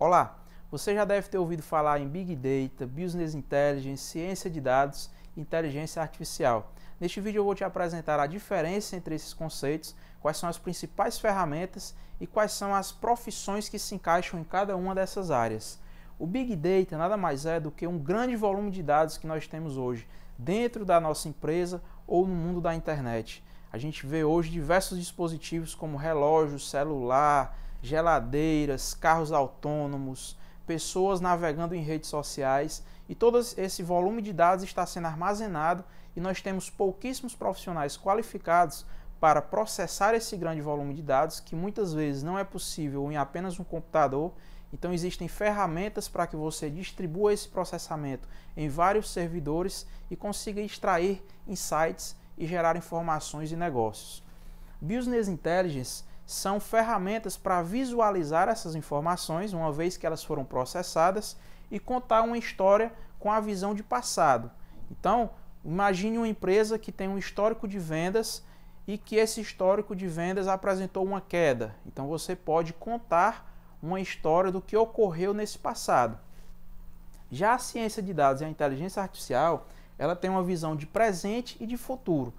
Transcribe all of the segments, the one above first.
Olá, você já deve ter ouvido falar em Big Data, Business Intelligence, ciência de dados e inteligência artificial. Neste vídeo eu vou te apresentar a diferença entre esses conceitos, quais são as principais ferramentas e quais são as profissões que se encaixam em cada uma dessas áreas. O Big Data nada mais é do que um grande volume de dados que nós temos hoje dentro da nossa empresa ou no mundo da internet. A gente vê hoje diversos dispositivos como relógios, celular, geladeiras, carros autônomos, pessoas navegando em redes sociais e todo esse volume de dados está sendo armazenado e nós temos pouquíssimos profissionais qualificados para processar esse grande volume de dados que muitas vezes não é possível em apenas um computador. Então existem ferramentas para que você distribua esse processamento em vários servidores e consiga extrair insights e gerar informações e negócios. Business Intelligence são ferramentas para visualizar essas informações, uma vez que elas foram processadas, e contar uma história com a visão de passado. Então, imagine uma empresa que tem um histórico de vendas e que esse histórico de vendas apresentou uma queda. Então, você pode contar uma história do que ocorreu nesse passado. Já a ciência de dados e a inteligência artificial, ela tem uma visão de presente e de futuro.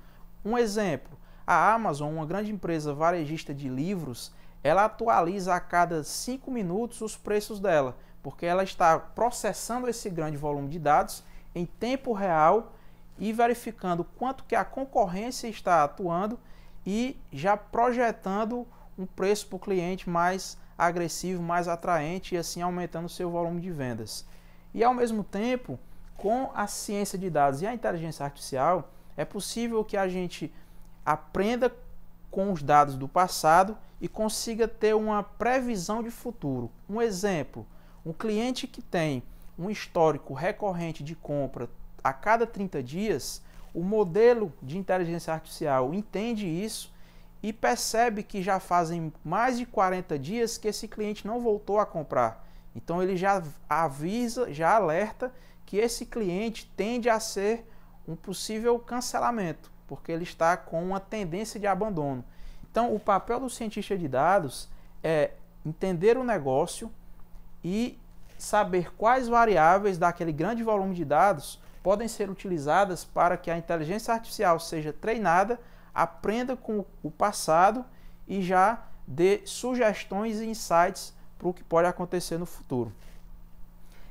Um exemplo, a Amazon, uma grande empresa varejista de livros, ela atualiza a cada 5 minutos os preços dela, porque ela está processando esse grande volume de dados em tempo real e verificando quanto que a concorrência está atuando e já projetando um preço para o cliente mais agressivo, mais atraente e assim aumentando o seu volume de vendas. E ao mesmo tempo, com a ciência de dados e a inteligência artificial, é possível que a gente aprenda com os dados do passado e consiga ter uma previsão de futuro. Um exemplo, um cliente que tem um histórico recorrente de compra a cada 30 dias, o modelo de inteligência artificial entende isso e percebe que já fazem mais de 40 dias que esse cliente não voltou a comprar. Então ele já avisa, já alerta que esse cliente tende a ser um possível cancelamento, porque ele está com uma tendência de abandono. Então, o papel do cientista de dados é entender o negócio e saber quais variáveis daquele grande volume de dados podem ser utilizadas para que a inteligência artificial seja treinada, aprenda com o passado e já dê sugestões e insights para o que pode acontecer no futuro.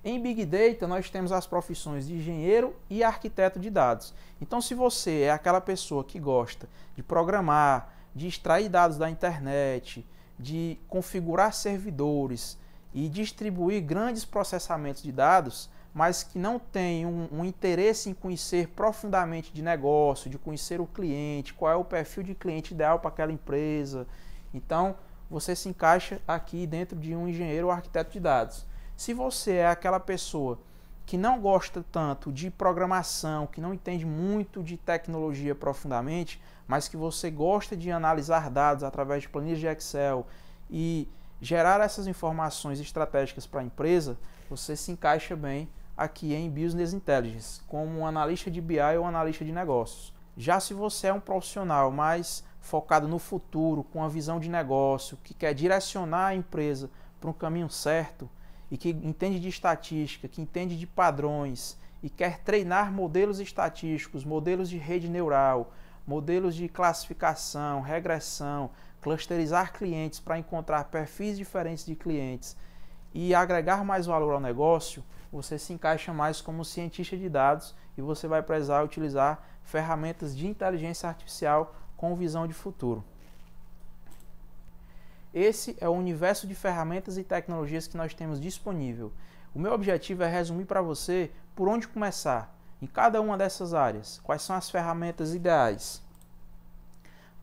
Em Big Data, nós temos as profissões de engenheiro e arquiteto de dados. Então, se você é aquela pessoa que gosta de programar, de extrair dados da internet, de configurar servidores e distribuir grandes processamentos de dados, mas que não tem um interesse em conhecer profundamente de negócio, de conhecer o cliente, qual é o perfil de cliente ideal para aquela empresa, então você se encaixa aqui dentro de um engenheiro ou arquiteto de dados. Se você é aquela pessoa que não gosta tanto de programação, que não entende muito de tecnologia profundamente, mas que você gosta de analisar dados através de planilhas de Excel e gerar essas informações estratégicas para a empresa, você se encaixa bem aqui em Business Intelligence, como um analista de BI ou analista de negócios. Já se você é um profissional mais focado no futuro, com uma visão de negócio, que quer direcionar a empresa para um caminho certo, e que entende de estatística, que entende de padrões e quer treinar modelos estatísticos, modelos de rede neural, modelos de classificação, regressão, clusterizar clientes para encontrar perfis diferentes de clientes e agregar mais valor ao negócio, você se encaixa mais como cientista de dados e você vai precisar utilizar ferramentas de inteligência artificial com visão de futuro. Esse é o universo de ferramentas e tecnologias que nós temos disponível. O meu objetivo é resumir para você por onde começar, em cada uma dessas áreas, quais são as ferramentas ideais.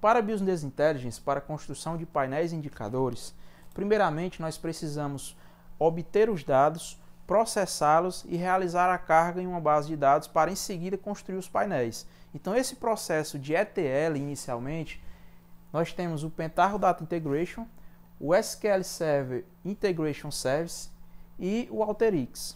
Para Business Intelligence, para a construção de painéis e indicadores, primeiramente nós precisamos obter os dados, processá-los e realizar a carga em uma base de dados para em seguida construir os painéis. Então esse processo de ETL inicialmente, nós temos o Pentaho Data Integration, o SQL Server Integration Service e o Alteryx.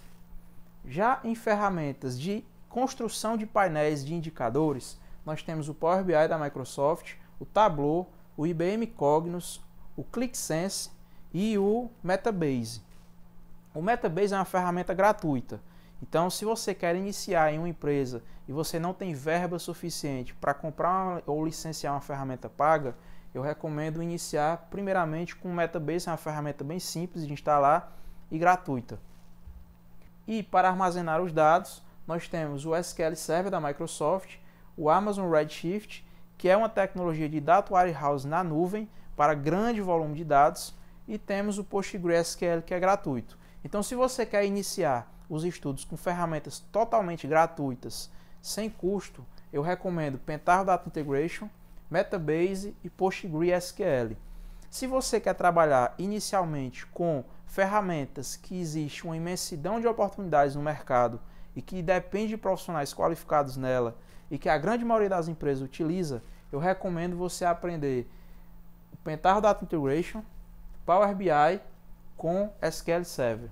Já em ferramentas de construção de painéis de indicadores, nós temos o Power BI da Microsoft, o Tableau, o IBM Cognos, o ClickSense e o Metabase. O Metabase é uma ferramenta gratuita. Então, se você quer iniciar em uma empresa e você não tem verba suficiente para comprar ou licenciar uma ferramenta paga, eu recomendo iniciar primeiramente com o Metabase, é uma ferramenta bem simples de instalar e gratuita. E para armazenar os dados, nós temos o SQL Server da Microsoft, o Amazon Redshift, que é uma tecnologia de Data Warehouse na nuvem para grande volume de dados, e temos o PostgreSQL, que é gratuito. Então, se você quer iniciar os estudos com ferramentas totalmente gratuitas, sem custo, eu recomendo Pentaho Data Integration, Metabase e PostgreSQL. Se você quer trabalhar inicialmente com ferramentas que existe uma imensidão de oportunidades no mercado e que depende de profissionais qualificados nela e que a grande maioria das empresas utiliza, eu recomendo você aprender o Pentaho Data Integration, Power BI com SQL Server.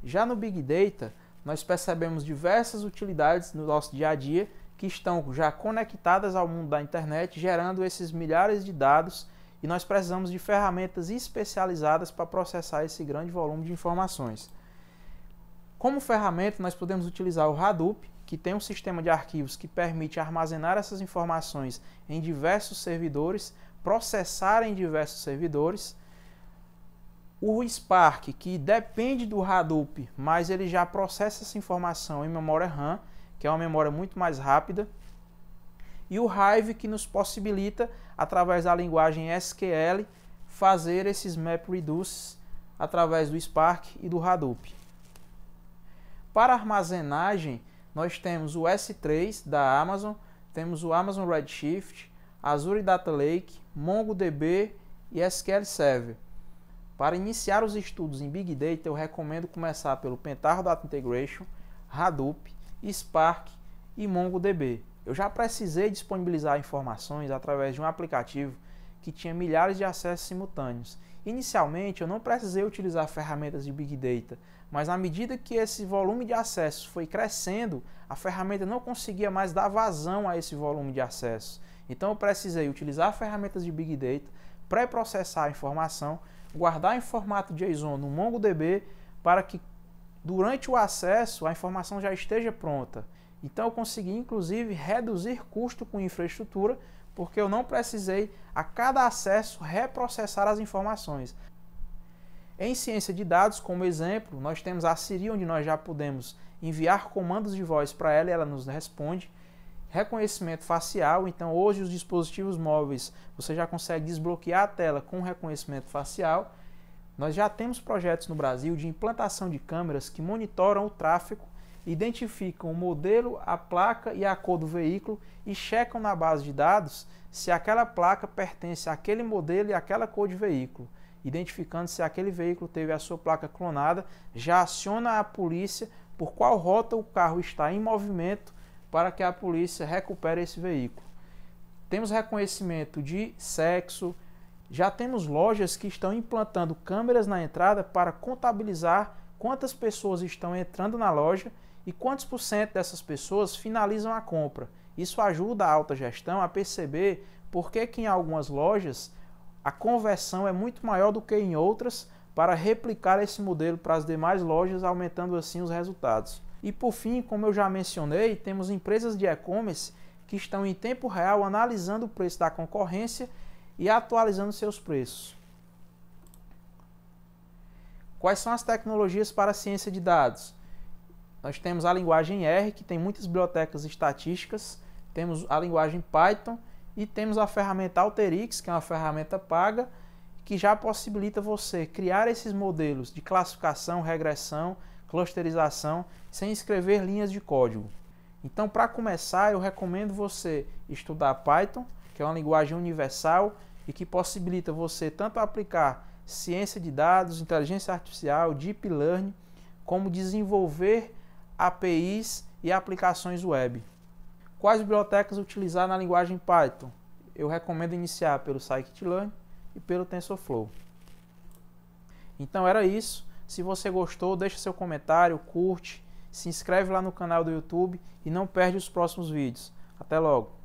Já no Big Data, nós percebemos diversas utilidades no nosso dia a dia que estão já conectadas ao mundo da internet, gerando esses milhares de dados, e nós precisamos de ferramentas especializadas para processar esse grande volume de informações. Como ferramenta, nós podemos utilizar o Hadoop, que tem um sistema de arquivos que permite armazenar essas informações em diversos servidores, processar em diversos servidores. O Spark, que depende do Hadoop, mas ele já processa essa informação em memória RAM, que é uma memória muito mais rápida. E o Hive, que nos possibilita, através da linguagem SQL, fazer esses MapReduce através do Spark e do Hadoop. Para armazenagem, nós temos o S3 da Amazon, temos o Amazon Redshift, Azure Data Lake, MongoDB e SQL Server. Para iniciar os estudos em Big Data, eu recomendo começar pelo Pentaho Data Integration, Hadoop, Spark e MongoDB. Eu já precisei disponibilizar informações através de um aplicativo que tinha milhares de acessos simultâneos. Inicialmente, eu não precisei utilizar ferramentas de Big Data, mas à medida que esse volume de acessos foi crescendo, a ferramenta não conseguia mais dar vazão a esse volume de acessos. Então eu precisei utilizar ferramentas de Big Data, pré-processar a informação, guardar em formato JSON no MongoDB para que durante o acesso a informação já esteja pronta. Então eu consegui inclusive reduzir custo com infraestrutura, porque eu não precisei a cada acesso reprocessar as informações. Em ciência de dados, como exemplo, nós temos a Siri, onde nós já podemos enviar comandos de voz para ela e ela nos responde. Reconhecimento facial, então hoje os dispositivos móveis você já consegue desbloquear a tela com reconhecimento facial. Nós já temos projetos no Brasil de implantação de câmeras que monitoram o tráfego, identificam o modelo, a placa e a cor do veículo e checam na base de dados se aquela placa pertence àquele modelo e àquela cor de veículo. Identificando se aquele veículo teve a sua placa clonada, já aciona a polícia por qual rota o carro está em movimento para que a polícia recupere esse veículo. Temos reconhecimento de sexo, já temos lojas que estão implantando câmeras na entrada para contabilizar quantas pessoas estão entrando na loja e quantos por cento dessas pessoas finalizam a compra. Isso ajuda a alta gestão a perceber por que em algumas lojas a conversão é muito maior do que em outras, para replicar esse modelo para as demais lojas, aumentando assim os resultados. E por fim, como eu já mencionei, temos empresas de e-commerce que estão em tempo real analisando o preço da concorrência e atualizando seus preços. Quais são as tecnologias para a ciência de dados? Nós temos a linguagem R, que tem muitas bibliotecas estatísticas, temos a linguagem Python e temos a ferramenta Alteryx, que é uma ferramenta paga, que já possibilita você criar esses modelos de classificação, regressão, clusterização, sem escrever linhas de código. Então, para começar, eu recomendo você estudar Python, que é uma linguagem universal e que possibilita você tanto aplicar ciência de dados, inteligência artificial, deep learning, como desenvolver APIs e aplicações web. Quais bibliotecas utilizar na linguagem Python? Eu recomendo iniciar pelo Scikit-learn e pelo TensorFlow. Então era isso. Se você gostou, deixa seu comentário, curte, se inscreve lá no canal do YouTube e não perde os próximos vídeos. Até logo!